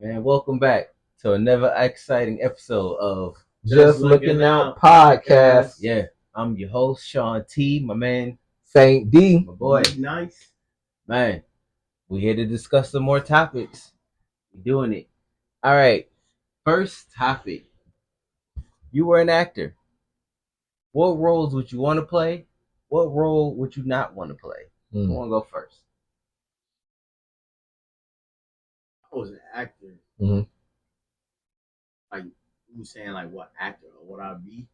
Man, welcome back to another exciting episode of Just Looking Out podcast. Yeah, I'm your host, Sean T, my man, Saint D. my boy. Nice. Man, we're here to discuss some more topics. We're doing it. All right, first topic. You were an actor. What roles would you want to play? What role would you not want to play? I want to go first. I was an actor. Mhm. Like you saying, like what actor or what I'd be?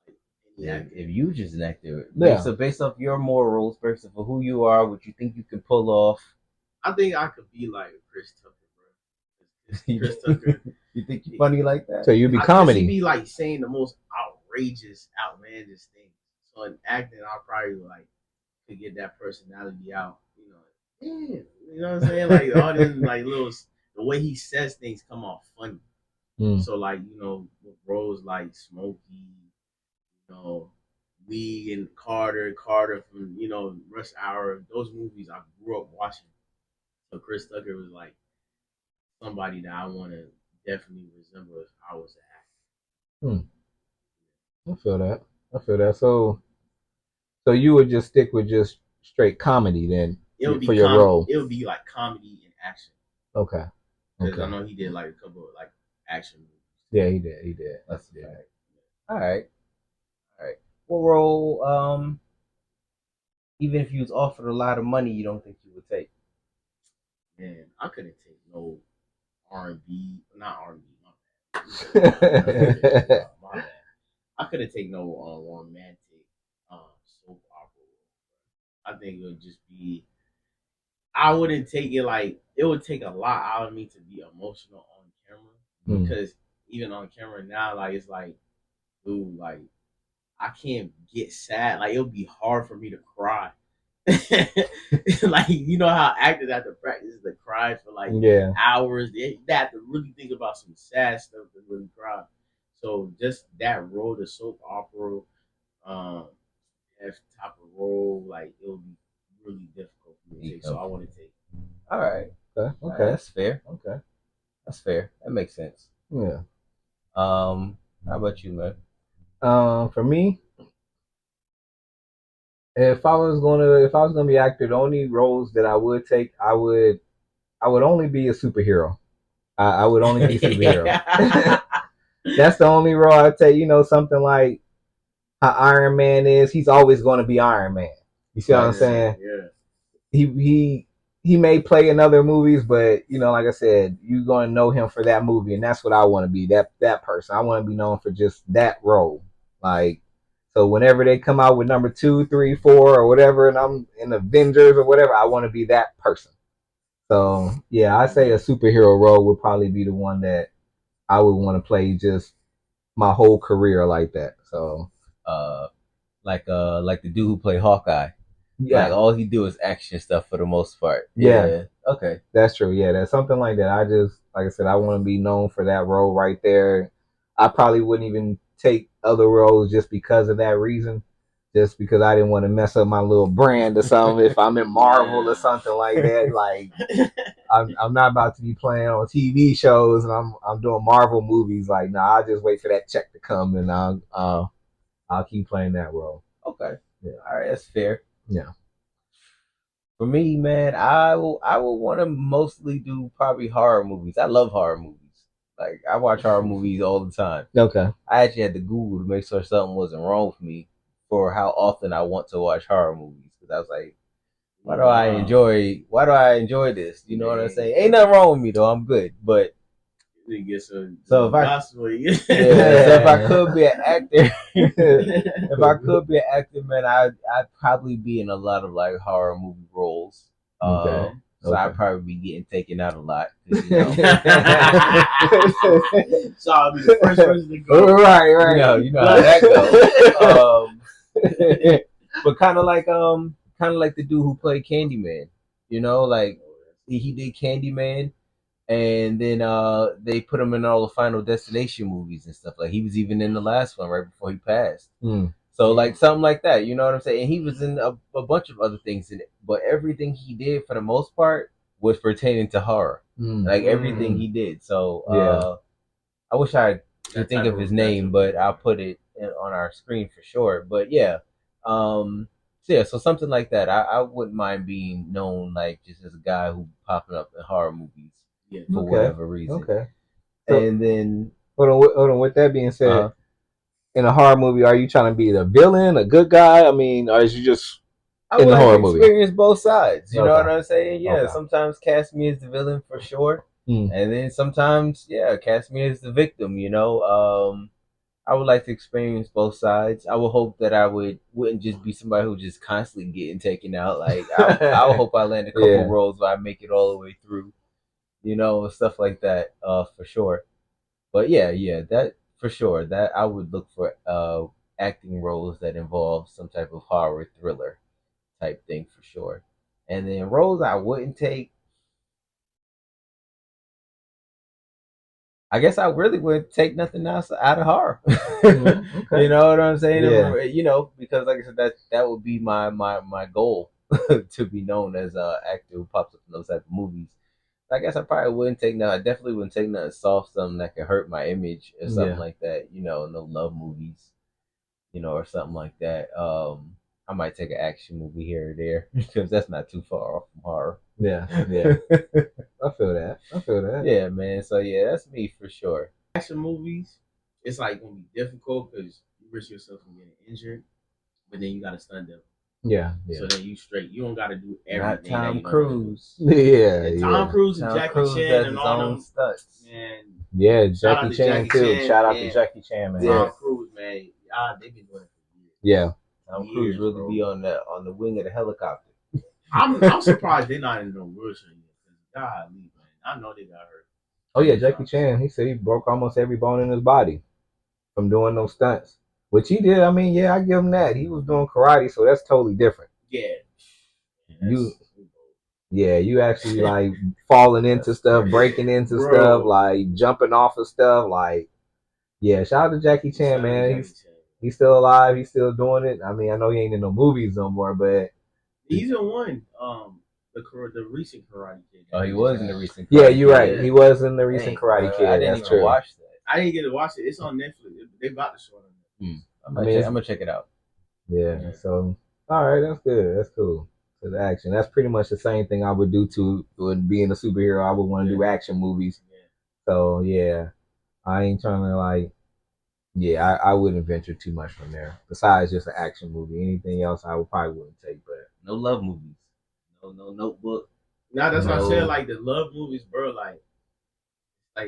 Like any Yeah, actor. if you just an actor, Yeah. so based off your morals, based off of who you are, what you think you can pull off. I think I could be like Chris Tucker, bro. Chris Tucker. You think you're funny like that? So you'd be He comedy. be like saying the most outrageous, outlandish things. So in acting, I probably like could get that personality out. Yeah, you know what I'm saying? Like all these like little the way he says things come off funny. So like with roles like Smokey, Lee and Carter from Rush Hour, those movies I grew up watching. So Chris Tucker was like somebody that I want to definitely resemble if I was an actor. I feel that. So you would just stick with just straight comedy then for your role. It would be like comedy and action. Okay. Because I know he did like a couple of like action movies. Yeah, he did. That's good. All right. What role, even if you was offered a lot of money, you don't think you would take? Man, I couldn't take no R&B, not R&B. My bad. My bad. I couldn't take no romantic soap opera. I think it would just be. I wouldn't take it like it would take a lot out of me to be emotional on camera because even on camera now, like it's like, dude, like I can't get sad. Like it'll be hard for me to cry. Like you know how actors have to practice the cry for like hours. They have to really think about some sad stuff to really cry. So just that role, the soap opera, F type of role, like it would be really difficult for me to take. So I want to take. All right. Okay. That's fair. Okay. That's fair. That makes sense. Yeah. How about you, man? For me, if I was gonna be actor, the only roles that I would take, I would only be a superhero. I would only be a superhero. That's the only role I'd take. Something like how Iron Man is. He's always going to be Iron Man. You see what I'm saying? Yeah. He may play in other movies, but like I said, you're going to know him for that movie, and that's what I want to be. That person. I want to be known for just that role. Like, so whenever they come out with number 2, 3, 4, or whatever, and I'm in Avengers or whatever, I want to be that person. So yeah, I say a superhero role would probably be the one that I would want to play just my whole career like that. So like the dude who played Hawkeye. Yeah. Like all he do is action stuff for the most part. Yeah. Okay. That's true. Yeah, that's something like that. I just, like I said, I want to be known for that role right there. I probably wouldn't even take other roles just because of that reason. Just because I didn't want to mess up my little brand or something. If I'm in Marvel or something like that, like I'm not about to be playing on TV shows and I'm doing Marvel movies. Like, no, I'll just wait for that check to come and I'll keep playing that role. Okay. Yeah. All right, that's fair. Yeah. For me, man, I will want to mostly do probably horror movies. I love horror movies. Like I watch horror movies all the time. Okay. I actually had to Google to make sure something wasn't wrong with me for how often I want to watch horror movies because I was like, why do I enjoy this? You know what I'm saying? Ain't nothing wrong with me though. I'm good, but So if I could be an actor, man, I'd probably be in a lot of like horror movie roles. Okay. So I'd probably be getting taken out a lot. So I'll be the first person to go. Right. You know how that goes. But kind of like the dude who played Candyman. Like he did Candyman. And then they put him in all the Final Destination movies and stuff. Like he was even in the last one right before he passed. So like something like that, you know what I'm saying? And he was in a bunch of other things in it, but everything he did for the most part was pertaining to horror, like everything he did. So I wish I could think of his name, but I'll put it on our screen for sure. But yeah, so something like that. I wouldn't mind being known like just as a guy who popping up in horror movies for whatever reason. Okay. So, and then hold on. With that being said, uh, in a horror movie, are you trying to be the villain, a good guy? I mean, or is you just I in would the like horror to movie? experience both sides. You know Okay. what I'm saying? Yeah. Okay. Sometimes cast me as the villain for sure, Mm. and then sometimes cast me as the victim. I would like to experience both sides. I would hope that wouldn't just be somebody who just constantly getting taken out. Like I would hope I land a couple roles where I make it all the way through, stuff like that. For sure. But yeah, that for sure. That I would look for acting roles that involve some type of horror thriller type thing for sure. And then roles I wouldn't take. I guess I really would take nothing else out of horror. Okay. You know what I'm saying? Yeah. Because like I said, that would be my goal to be known as an actor who pops up in those type of movies. I guess I probably wouldn't take no. I definitely wouldn't take nothing soft, something that could hurt my image or something like that. No love movies, or something like that. I might take an action movie here or there because that's not too far off from horror. Yeah. I feel that. Yeah, man. So yeah, that's me for sure. Action movies, it's like gonna be difficult because you risk yourself from getting injured, but then you gotta stun them. Yeah. So then you straight. You don't gotta do everything. Not Tom that Cruise. Tom Cruise and Jackie Chan and all them stunts. Man, yeah, Jackie Chan too. Shout out to Jackie Chan, man. Tom Cruise, man. They've been doing it for years. Yeah. Tom Cruise really be on the wing of the helicopter. I'm surprised they're not in no wheelchair yet. God, man, I know they got hurt. Oh yeah, Jackie Chan. He said he broke almost every bone in his body from doing those stunts, which he did. I mean, yeah, I give him that. He was doing karate, so that's totally different. You actually like falling into stuff, breaking into stuff, like jumping off of stuff, like shout out to Jackie Chan, man. He's still alive, he's still doing it. I mean, I know he ain't in no movies no more, but he's in one. The recent Karate Kid. Oh, he was in the recent. Yeah, you're right. He was in the recent Karate Kid. I didn't even watch that. I didn't get to watch it. It's on Netflix. They about to show it. I'm gonna check it out. Yeah. So all right, that's good. That's cool. So the action. That's pretty much the same thing I would do to being a superhero. I would want to do action movies. So yeah, I ain't trying to like. Yeah, I wouldn't venture too much from there. Besides just an action movie, anything else I probably wouldn't take. But no love movies, no Notebook. That's what I said. Like the love movies, bro. Like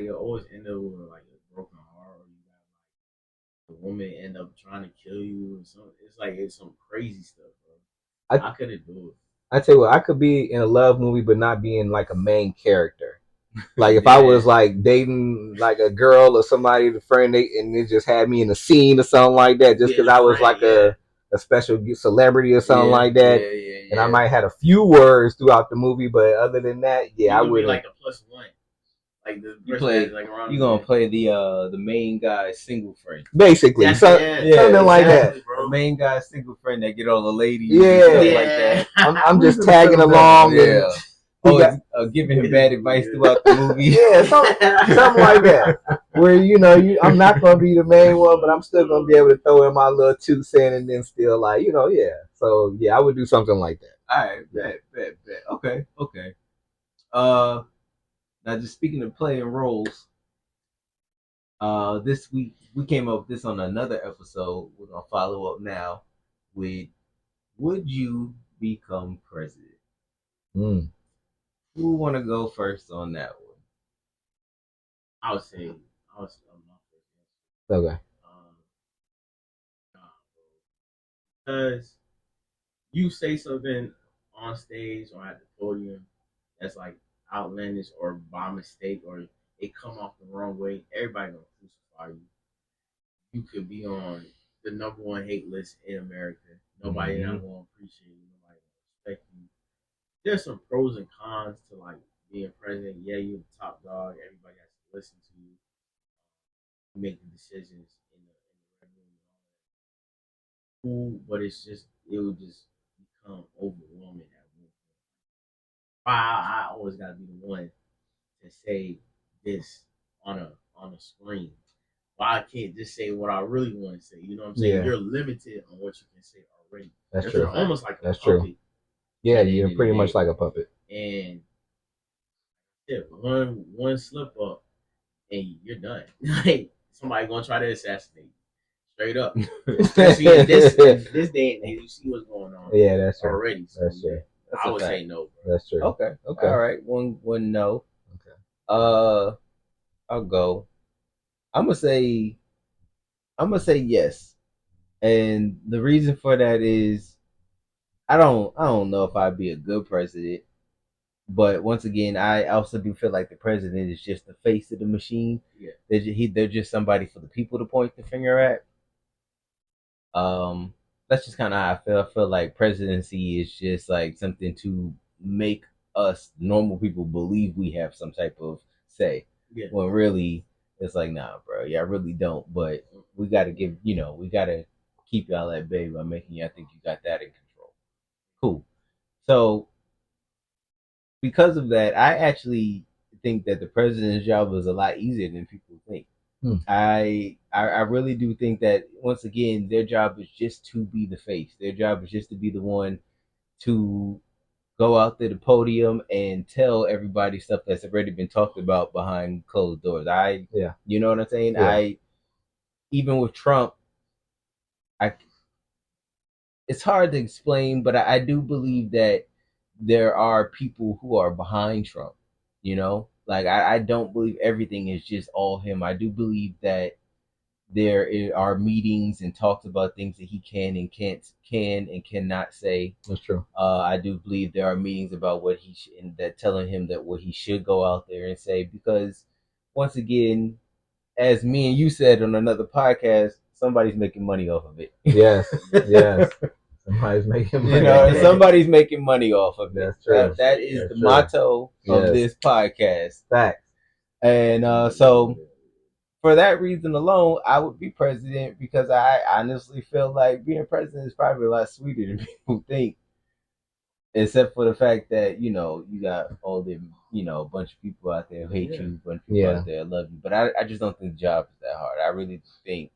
you always end up with like a broken heart, or you got like the woman end up trying to kill you, or something. It's some crazy stuff, bro. I couldn't do it. I tell you what, I could be in a love movie, but not being like a main character. Like if I was like dating like a girl or somebody, the friend, and they just had me in a scene or something like that, just because I was like a special celebrity or something like that, and I might have had a few words throughout the movie, but other than that, I would be like a +1. Like you gonna play the main guy's single friend, basically, something like that. Bro. The main guy's single friend that get all the ladies, like that. I'm just tagging along, giving him bad advice throughout the movie. Something like that. Where I'm not gonna be the main one, but I'm still gonna be able to throw in my little 2 cents and then still like So I would do something like that. All right, bet. Okay. Now just speaking of playing roles, this week we came up with this on another episode. We're gonna follow up now with would you become president? Who want to go first on that one? I would say my first. Okay. Because you say something on stage or at the podium that's like outlandish or by mistake or it come off the wrong way, everybody gonna crucify you. You could be on the #1 hate list in America. Nobody not gonna appreciate you. Nobody gonna respect you. There's some pros and cons to like being president. Yeah, you're the top dog. Everybody has to listen to you. You make the decisions in the red room. Cool, but it would just become overwhelming at one point. I always gotta be the one to say this on a screen. But I can't just say what I really want to say. You know what I'm saying? Yeah. You're limited on what you can say already. That's You're true. almost like a That's puppet. true. Yeah, at the you're end of pretty the much day. like a puppet. And yeah, one slip up and you're done. Like somebody gonna try to assassinate you. Straight up. Especially in this day and age, you see what's going on Yeah, that's true. already. So That's true. That's I a would fact. say no, bro. That's true. Okay. Okay. All right. One no. Okay. I'll go. I'm gonna say yes. And the reason for that is I don't know if I'd be a good president, but once again, I also do feel like the president is just the face of the machine. Yeah. They're just somebody for the people to point the finger at. That's just kind of how I feel. I feel like presidency is just like something to make us normal people believe we have some type of say. Yeah. When really it's like, nah, bro, yeah, I really don't. But we got to we got to keep y'all at bay by making y'all think you got that in control. Cool. So because of that, I actually think that the president's job was a lot easier than people think. I really do think that once again, their job is just to be the face. Their job is just to be the one to go out to the podium and tell everybody stuff that's already been talked about behind closed doors. You know what I'm saying? Yeah. Even with Trump, it's hard to explain, but I do believe that there are people who are behind Trump. You know, like I don't believe everything is just all him. I do believe that there are meetings and talks about things that he can and cannot say. That's true. I do believe there are meetings about what and that telling him that what he should go out there and say, because once again, as me and you said on another podcast, somebody's making money off of it. Yes. Yes. Somebody's making money. You know, somebody's making money off of it. That's true. That is That's the true. motto of Yes. this podcast. Facts. And so for that reason alone, I would be president, because I honestly feel like being president is probably a lot sweeter than people think. Except for the fact that, you got all the, a bunch of people out there who hate you, a bunch of people out there who love you. But I just don't think the job is that hard. I really think,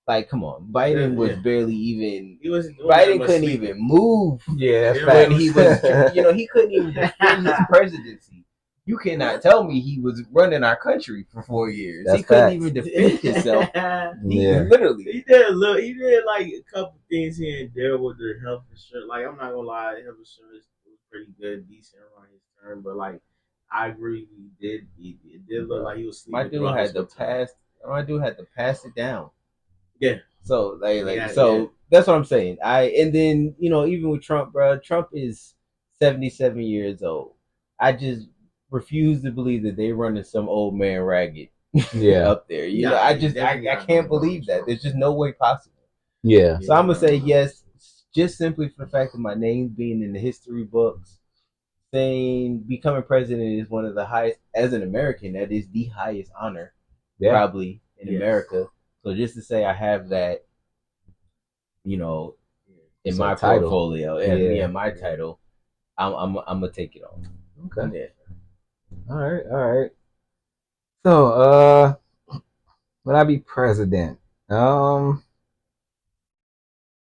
like, come on, Biden was barely even. Biden couldn't even move. Yeah, that's when facts. he was, he couldn't even defend his presidency. You cannot tell me he was running our country for 4 years. That's he couldn't facts. even defend himself. Yeah. Literally. He did like a couple things here and there with the health insurance. Like, I'm not gonna lie, health insurance was pretty good, decent around his term. But like, I agree, it did look like he was sleeping. My dude had to pass it down. Yeah. So that's what I'm saying. And then even with Trump, bro, Trump is 77 years old. I just refuse to believe that they running some old man ragged up there. I can't believe that. There's just no way possible. Yeah. So I'm gonna say yes, just simply for the fact of my name being in the history books, saying becoming president is one of the highest, as an American, that is the highest honor probably in America. So just to say I have that, in my portfolio, my title, I'm gonna take it on. Okay. Yeah. All right. So, when I be president, all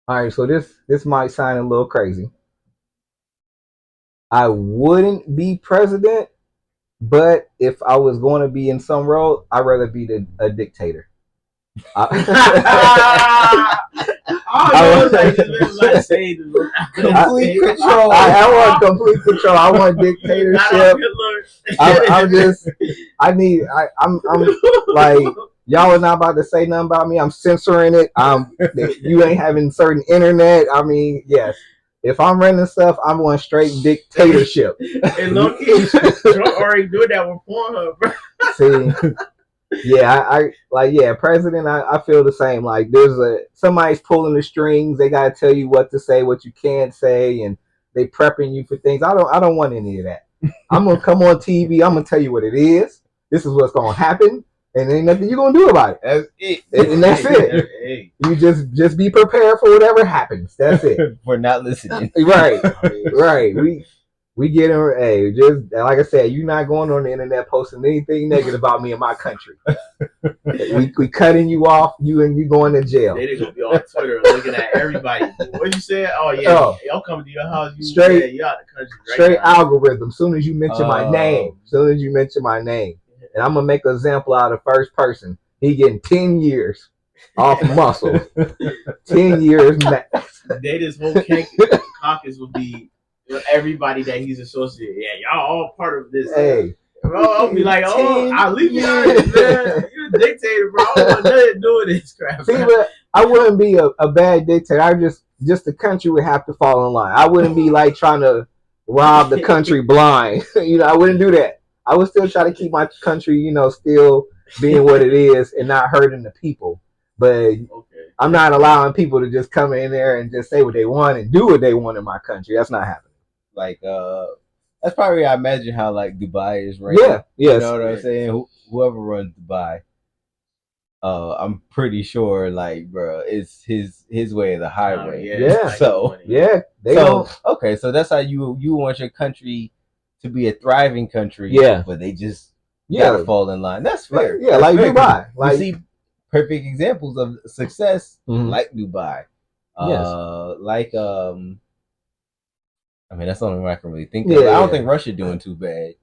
right. So this might sound a little crazy. I wouldn't be president, but if I was going to be in some role, I'd rather be a dictator. Complete control. I want complete control. I want dictatorship. I'm like, y'all are not about to say nothing about me. I'm censoring it. You ain't having certain internet. I mean, yes. If I'm running stuff, I'm going straight dictatorship. And low-key, Trump already doing that with Pornhub, bro. See. Yeah, president, I feel the same. Like, somebody's pulling the strings. They gotta tell you what to say, what you can't say, and they prepping you for things. I don't want any of that. I'm gonna come on TV. I'm gonna tell you what it is. This is what's gonna happen, and ain't nothing you're gonna do about it. That's it. And that's it. Hey. You just be prepared for whatever happens. That's it. For not listening. Right. We get in. Hey, just like I said, you're not going on the internet posting anything negative about me in my country. we cutting you off. You going to jail. They gonna be on Twitter looking at everybody. What you said? Oh yeah, y'all coming to your house. You out the country. Right straight now. algorithm. Soon as you mention my name, and I'm gonna make an example out of first person. He getting 10 years off muscle. 10 years max. This whole caucus will be everybody that he's associated. Yeah, y'all all part of this. Hey. Bro, I'll be like, I'll leave you out of this, man. You're a dictator, bro. I don't want nothing to do with this crap. See, but I wouldn't be a bad dictator. I just the country would have to fall in line. I wouldn't be like trying to rob the country blind. I wouldn't do that. I would still try to keep my country, still being what it is and not hurting the people. But I'm not allowing people to just come in there and just say what they want and do what they want in my country. That's not happening. Like, that's probably, I imagine, how like Dubai is right. Yeah, yes. You know what I'm saying? Whoever runs Dubai, I'm pretty sure, like, bro, it's his way of the highway. Yeah. So yeah, okay, so that's how you want your country to be a thriving country. Yeah, but they just gotta fall in line. That's fair. Yeah, that's like fair. Dubai. Like, you see perfect examples of success, like Dubai. Yes. Like I mean, that's the only one I can really think of. I don't think Russia doing too bad.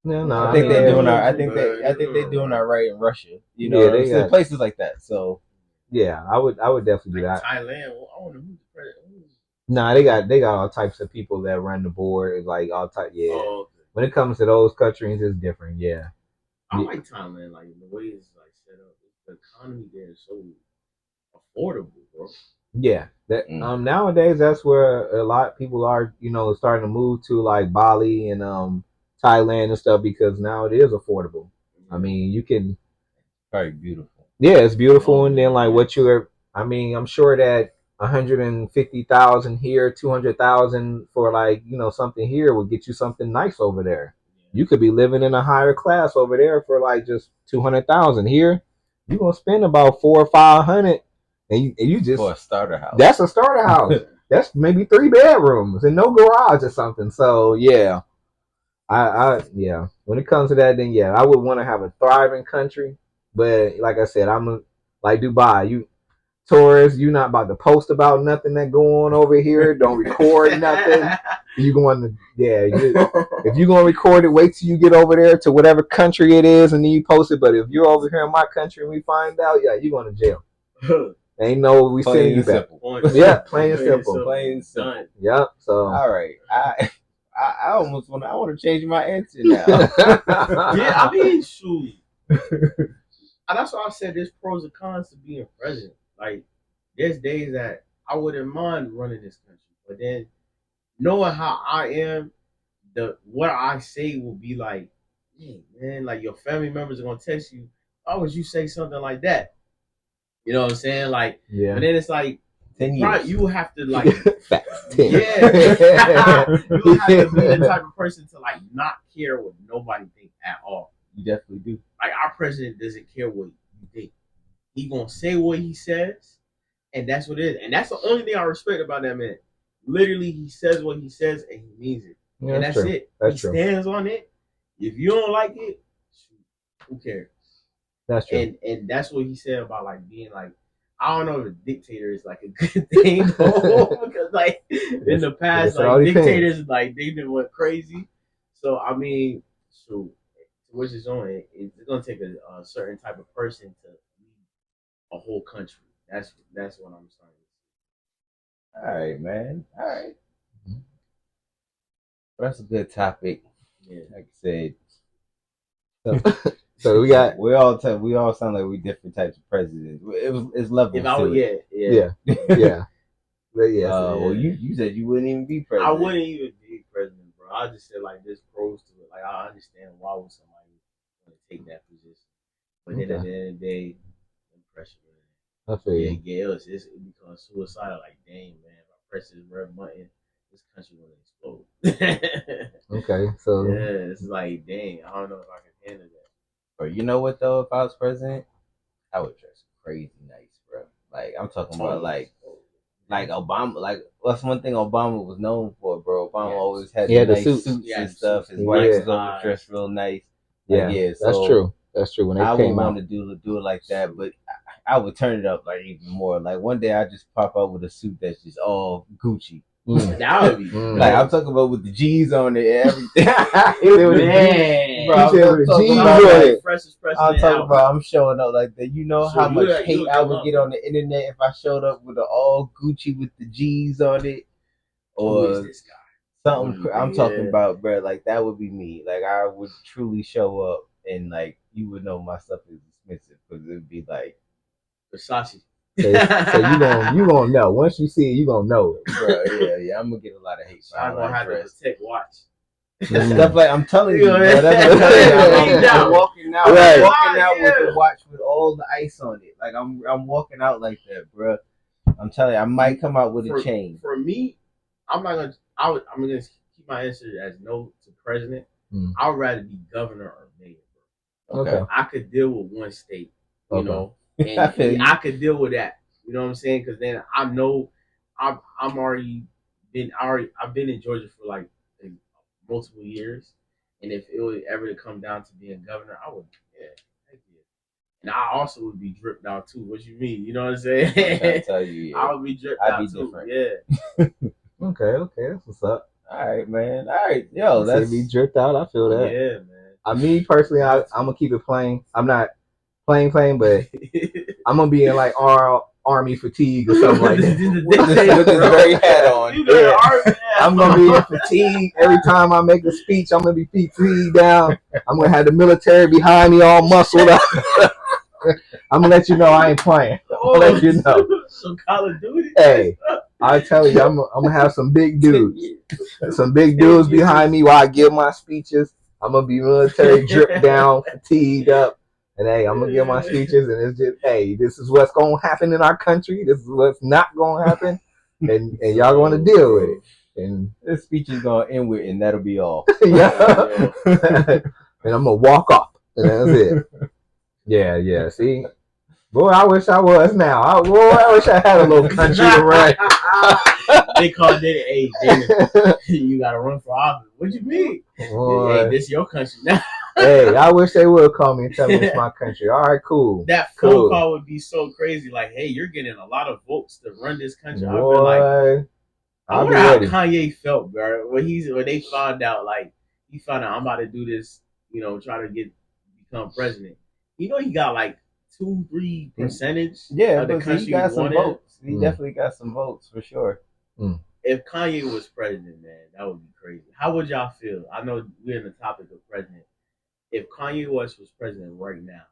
No, I think they're doing I think they're doing all right in Russia. They got places like that. So yeah, I would definitely do that. Thailand. I wonder who's the president. Nah, they got all types of people that run the board. Like all type. Yeah. Oh, okay. When it comes to those countries, it's different. Yeah. I like Thailand. Like the way it's like set up. The economy there is so affordable, bro. Yeah, that nowadays that's where a lot of people are, starting to move to, like Bali and Thailand and stuff, because now it is affordable. I mean, you can very beautiful. Yeah, it's beautiful, and then like I'm sure that 150,000 here, 200,000 for like something here will get you something nice over there. You could be living in a higher class over there for like just 200,000. Here, you're gonna spend about 400 or 500. And you just for a starter house. That's a starter house. That's maybe 3 bedrooms and no garage or something. So yeah, yeah. When it comes to that, then yeah, I would want to have a thriving country. But like I said, I'm like Dubai. You tourists, you're not about to post about nothing that going on over here. Don't record nothing. You going to if you're gonna record it, wait till you get over there to whatever country it is, and then you post it. But if you're over here in my country and we find out, yeah, you're going to jail. Ain't no we sending you back. Yeah, plain and simple. Plain simple. Yep. So all right, I almost want to change my answer now. Yeah, I mean, shoot. That's why I said there's pros and cons to being president. Like, there's days that I wouldn't mind running this country, but then knowing how I am, what I say will be like, man, like your family members are gonna text you. Why would you say something like that? You know what I'm saying? Like, yeah. But then it's like, 10 years. You have to like, yeah, you have to be the type of person to like not care what nobody think at all. You definitely do. Like our president doesn't care what you think. He gonna say what he says, and that's what it is. And that's the only thing I respect about that man. Literally, he says what he says, and he means it. Yeah, and that's it. He stands on it. If you don't like it, who cares? That's true. And that's what he said about like being like, I don't know if a dictator is like a good thing though, because like in the past, like dictators like they done went crazy. So I mean, so which is on it, it's gonna take a certain type of person to lead a whole country. That's what I'm starting to see. All right, man. All right. Mm-hmm. Well, that's a good topic. Yeah, like I said. So we got we all sound like we different types of presidents. It's levels. If I would, yeah. But yeah. Well, you said you wouldn't even be president. I wouldn't even be president, bro. I just said like there's pros to it. Like I understand why would somebody want to take that position, but then at the end of the day, the pressure. I feel you. Yeah, it becomes suicidal. Like, dang, man, if I press this red button, this country will explode. Okay, so yeah, it's like, dang, I don't know if I can handle that. But you know what though? If I was president, I would dress crazy nice, bro. Like I'm talking about like Obama. Like that's one thing Obama was known for, bro. Obama always had He the had the nice suits. suits Yeah, and the stuff. suits. His Yeah. wife was always dressed real nice. Yeah, Yeah, that's so true. That's true. When they I would came want out, to do it like that, but I would turn it up like even more. Like one day I just pop up with a suit that's just all Gucci. That would be Like I'm talking about with the G's on it and everything. man. Bro, He said with the talking G's about, on like, it. Freshest I'm President talking out. about I'm showing up like that. You know So how you much would- you hate would I come would up get with- on the internet if I showed up with an all Gucci with the G's on it, Who is or this guy? something. What do you I'm think? talking Yeah. about, bro. Like that would be me. Like I would truly show up and like you would know my stuff is expensive because it'd be like, Versace. So you gonna know. Once you see it, you gonna know it. bro, yeah. I'm gonna get a lot of hate for I'm how gonna I have to dress. protect watch. Stuff like I'm telling you, Yeah. bro. That's what I'm telling you. I'm walking out, Right. I'm walking out with Yeah. the watch with all the ice on it. Like I'm walking out like that, bro. I'm telling you, I might come out with a chain. For me, I'm not gonna. I'm gonna keep my answer as no to president. Mm. I would rather be governor or mayor. Okay. I could deal with one state, you Okay. know, I and feel you. I could deal with that. You know what I'm saying? Because then I know I'm already I've been in Georgia for like multiple years, and if it would ever to come down to being governor, I would, yeah, heck yeah. And I also would be dripped out too. What you mean? You know what I'm I'm trying saying? to tell you, yeah. I would be dripped I'd out be too. different. Yeah. Okay, that's what's up. All right, man. All right, yo, You that's say be dripped out. I feel that. Yeah, man. Me personally, I'm gonna keep it plain. I'm not plain, but I'm gonna be in like army fatigue or something like that. with this very hat on. You got Yeah. an army hat I'm gonna be in fatigue every time I make a speech. I'm gonna be fatigued down. I'm gonna have the military behind me, all muscled up. I'm gonna let you know I ain't playing. I'm gonna let you know. Some Call of Duty. Hey, I tell you, I'm gonna have some big dudes. Some big dudes behind me while I give my speeches. I'm gonna be military dripped down, fatigued up, and hey, I'm gonna give my speeches, and it's just, hey, this is what's gonna happen in our country. This is what's not gonna happen, and y'all gonna deal with it. And This speech is gonna end with, and that'll be all. yeah, and I'm gonna walk off, and that's it. Yeah. See, boy, I wish I was now. I wish I had a little country to run. They called it, hey, Dana, you gotta run for office. What you mean? Boy. Hey, this your country now. Hey, I wish they would call me and tell me it's my country. All right, cool. That phone call would be so crazy. Like, hey, you're getting a lot of votes to run this country. I'd be like, I I'll be wonder how ready. Kanye felt, bro. When they found out, like, he found out I'm about to do this, you know, try to become president. You know, he got like 2-3% Yeah, of the but country he got some wanted. votes. He definitely got some votes for sure. If Kanye was president, man, that would be crazy. How would y'all feel? I know we're in the topic of president. If Kanye West was president right now,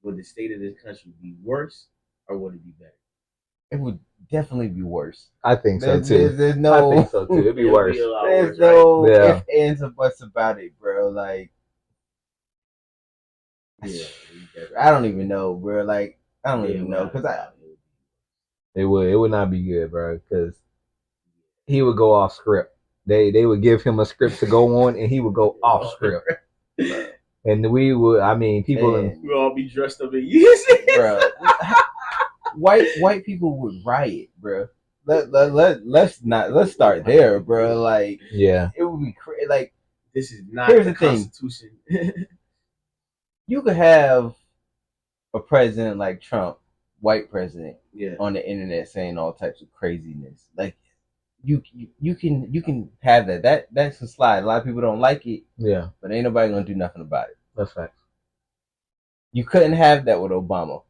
would the state of this country be worse or would it be better? It would definitely be worse. I think so too. There's no. I think so too. It'd be worse. There's no Yeah. ifs, ands, or buts about it, bro. Like, Yeah, I don't even know, bro. Like, I don't even know because it would not be good, bro. Because he would go off script. They would give him a script to go on, and he would go off script. And we would, I mean, people, we'll all be dressed up in years, bro. White people would riot, bro. Let's start there, bro. Like, yeah, it would be crazy. Like, this is not here's the the thing. Constitution. You could have a president like Trump, white president, Yeah. on the internet saying all types of craziness. Like, you can have that. That's a slide. A lot of people don't like it. Yeah. But ain't nobody gonna do nothing about it. That's facts. You couldn't have that with Obama.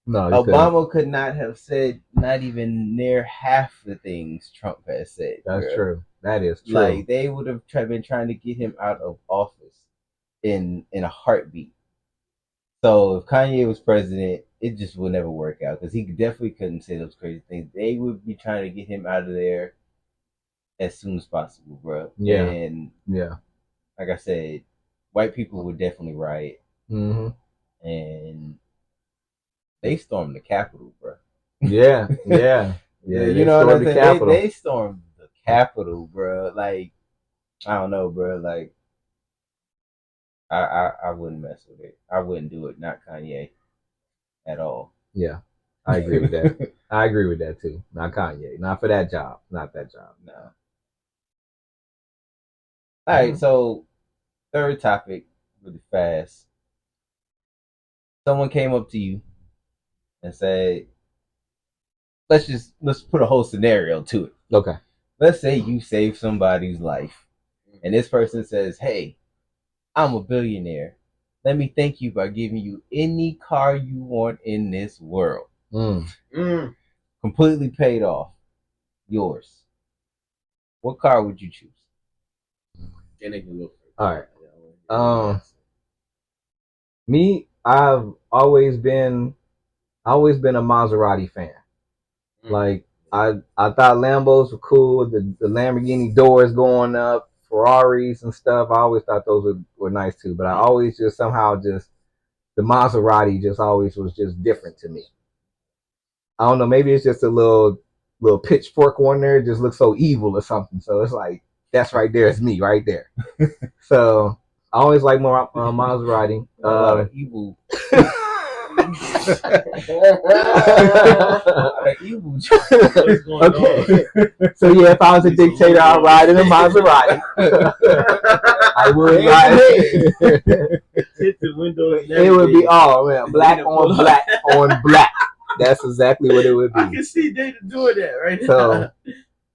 No, Obama could not have said not even near half the things Trump has said. That's true. That is true. Like, they would have been trying to get him out of office in a heartbeat. So if Kanye was president, it just would never work out because he definitely couldn't say those crazy things. They would be trying to get him out of there as soon as possible, bro. Yeah. And yeah, like I said, white people would definitely riot. Mm-hmm. And they stormed the Capitol, bro. Yeah. You know what I'm saying? They stormed the Capitol, bro. Like, I don't know, bro. Like, I wouldn't mess with it. I wouldn't do it. Not Kanye at all. Yeah, I agree with that. I agree with that too. Not Kanye. Not for that job. Not that job. No. All right, so third topic, really fast. Someone came up to you and said, let's put a whole scenario to it. Okay. Let's say you save somebody's life, and this person says, "Hey, I'm a billionaire. Let me thank you by giving you any car you want in this world, completely paid off, yours. What car would you choose?" And they can look. All right. Me, I've always been a Maserati fan. Like I thought Lambos were cool. The Lamborghini doors going up, Ferraris and stuff. I always thought those were nice too. But I always just somehow just the Maserati just always was just different to me. I don't know. Maybe it's just a little pitchfork on there. It just looks so evil or something. So it's like that's right there. It's me right there. So I always like more Maserati. Evil. Okay. So yeah, if I was a dictator, I'd ride in a Maserati. I would ride. It would be black on black on black. That's exactly what it would be. I can see Data doing that right now. So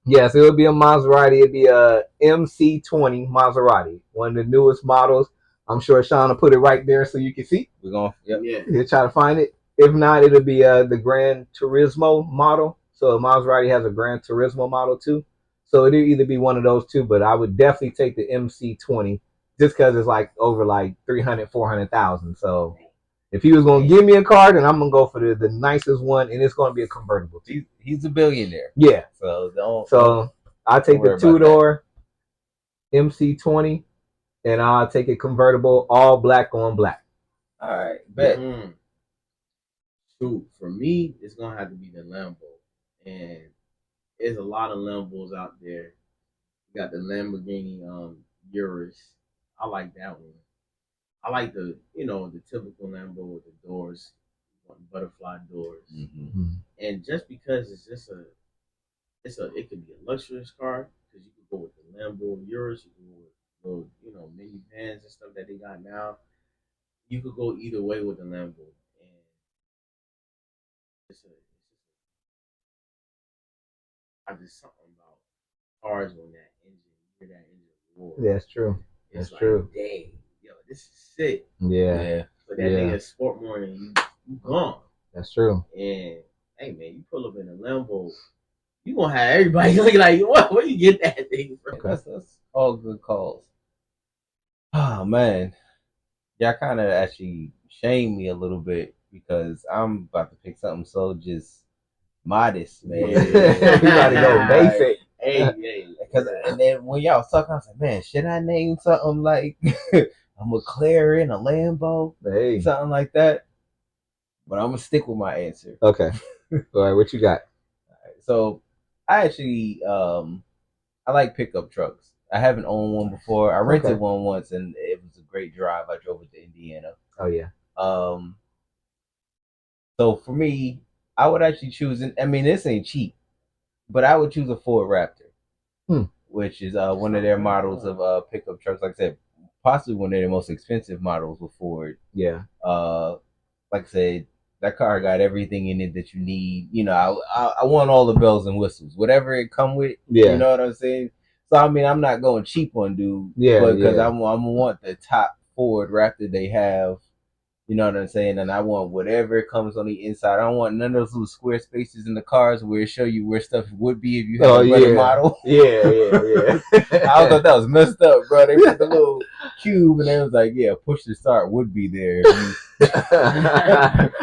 yes, it would be a Maserati. It'd be a MC20 Maserati, one of the newest models. I'm sure Sean will put it right there so you can see. We're going. Yep. Yeah. He'll try to find it. If not, it'll be the Gran Turismo model. So Maserati has a Gran Turismo model too. So it'll either be one of those two, but I would definitely take the MC20 just because it's like over like 300, 400,000. So if he was going to give me a car, then I'm going to go for the nicest one, and it's going to be a convertible too. He's a billionaire. Yeah. So I'll take the two-door MC20, and I'll take a convertible all black on black. All right, bet. Shoot, for me, it's gonna have to be the Lambo, and there's a lot of Lambos out there. You got the Lamborghini Urus. I like that one. I like the typical Lambo with the doors, butterfly doors, and just because it could be a luxurious car because you could go with the Lambo Urus, you can go with those minivans and stuff that they got now. You could go either way with the Lambo, and I just something about cars when that engine roar. That's true. It's That's true. Dang, yo, this is sick. Yeah. But that thing is sport more than you gone. That's true. And hey man, you pull up in a Lambo, you gonna have everybody looking like, what? Where you get that thing from? That's all good calls. Oh man, y'all kind of actually shamed me a little bit because I'm about to pick something so just modest, man. You gotta go basic. Hey. And then when y'all was talking, I was like, man, should I name something like a McLaren, a Lambo, something like that? But I'm gonna stick with my answer. Okay. All right, what you got? All right, so I actually I like pickup trucks. I haven't owned one before. I rented one once, and it was a great drive. I drove it to Indiana. Oh yeah. So for me, I would actually choose. I mean, this ain't cheap, but I would choose a Ford Raptor, which is one of their models of pickup trucks. Like I said, possibly one of their most expensive models with Ford. Yeah. Like I said, that car got everything in it that you need. I want all the bells and whistles, whatever it come with. Yeah. You know what I'm saying? So I mean, I'm not going cheap on dude. Yeah. Because I'm want the top Ford Raptor they have. You know what I'm saying? And I want whatever comes on the inside. I don't want none of those little square spaces in the cars where it show you where stuff would be if you had a better model. Yeah. I thought that was messed up, bro. They put the little cube and they was like, yeah, push to start would be there.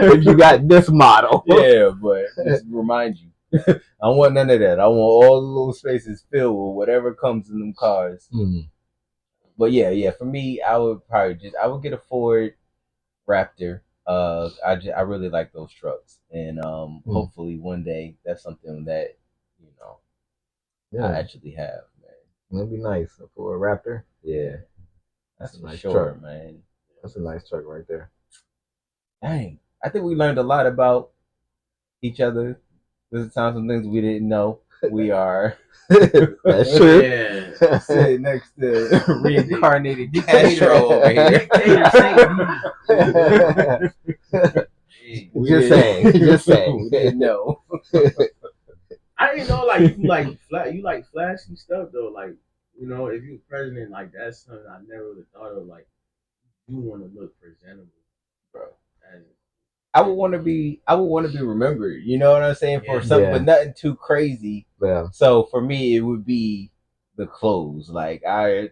If you got this model. Yeah, but just remind you. I don't want none of that. I want all the little spaces filled with whatever comes in them cars. But yeah, for me, I would get a Ford Raptor. I really like those trucks, and hopefully one day that's something that I actually have, man. That'd be nice for a Raptor. Yeah, that's a nice truck, man. That's a nice truck right there. Dang, I think we learned a lot about each other. There's some things we didn't know. we are That's true. Yeah. sitting next to reincarnated Castro over here. We Just saying. We didn't know. I didn't know like you like flashy stuff though. Like, if you're president, like that's something I never would have thought of. Like, you want to look presentable, Bro. And I would want to be remembered. You know what I'm saying? For Yeah. something, but nothing too crazy. Yeah. So for me, it would be the clothes. Like I'd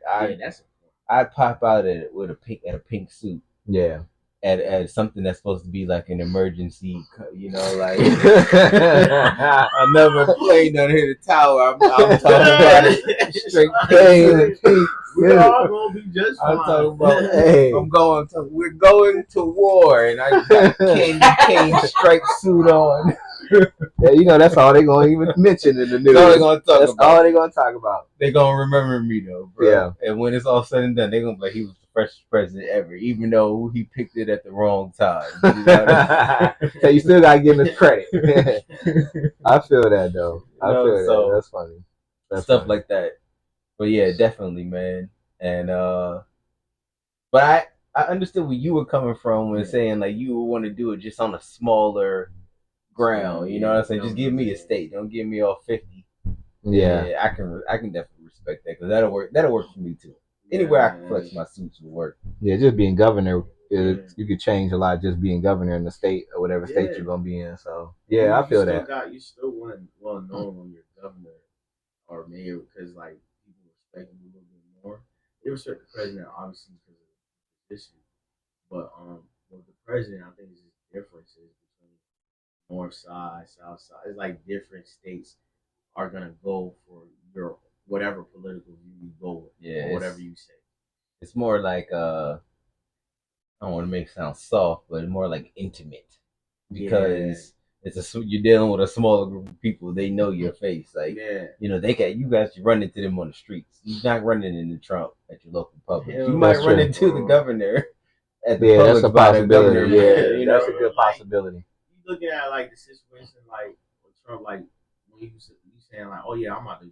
pop out with a pink suit. Yeah. At something that's supposed to be like an emergency, like Yeah. another plane done hit the tower. I'm talking about it straight pink. We're all gonna be just fine. I'm talking about. Hey. We're going to war, and I got candy cane striped suit on. Yeah, that's all they're gonna even mention in the news. That's all they're gonna talk That's about. all they're gonna talk about. They're gonna remember me though, bro. Yeah. And when it's all said and done, they're gonna be like, he was the freshest president ever, even though he picked it at the wrong time. You know what I mean? So you still gotta give him his credit. I feel that though. I feel that. So That's funny. That's stuff funny. like that. But yeah, definitely, man. And but I understood where you were coming from when saying like you would want to do it just on a smaller ground. You know what I'm saying? Just give me a state. Don't give me all 50. Yeah. I can definitely respect that because that'll work. That'll work for me too. Anywhere I can flex my suits will work. Yeah, just being governor, you could change a lot just being governor in the state or whatever state you're gonna be in. So yeah, I feel that. You still want well known when you're governor or mayor because like people respect you a little bit more. They respect the president obviously because of the position, but with the president, I think it's just differences between north side, south side. It's like different states are gonna go for your whatever political view you go with, or whatever you say. It's more like I don't want to make it sound soft, but more like intimate because you're dealing with a smaller group of people. They know your face, like you guys run into them on the streets. You're not running into Trump at your local public. You might run into the governor at the that's a possibility. That's a good possibility. You looking at like the situation like with Trump, like when you saying like, oh yeah, I'm about to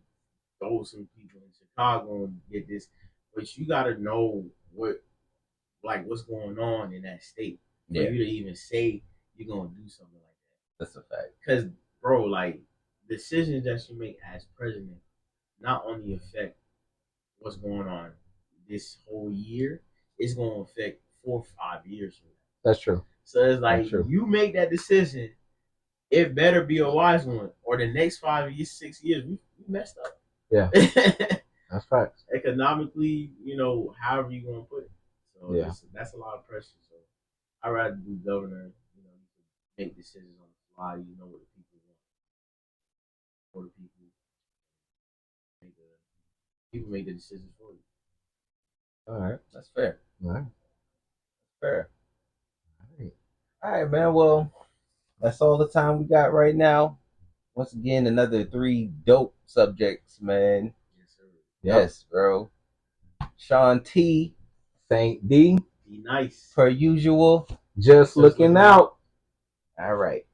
throw some people in Chicago and get this, but you got to know what's going on in that state for you to even say you're gonna do something like that. That's a fact. Because bro, like decisions that you make as president not only affect what's going on this whole year, it's gonna affect 4 or 5 years from now. That's true. So it's like you make that decision, it better be a wise one, or the next 5 years, 6 years, we messed up. Yeah, that's right. Economically, however you gonna put it. So that's a lot of pressure. So I'd rather be governor. You make decisions on the fly. You know what the people want. For the people, people make the decisions for you. All right, that's fair. All right, fair. All right, man. Well, that's all the time we got right now. Once again, another 3 dope subjects, man. Yes, sir. Yes, bro. Sean T. Saint D. Be nice. Per usual. Just looking out. All right.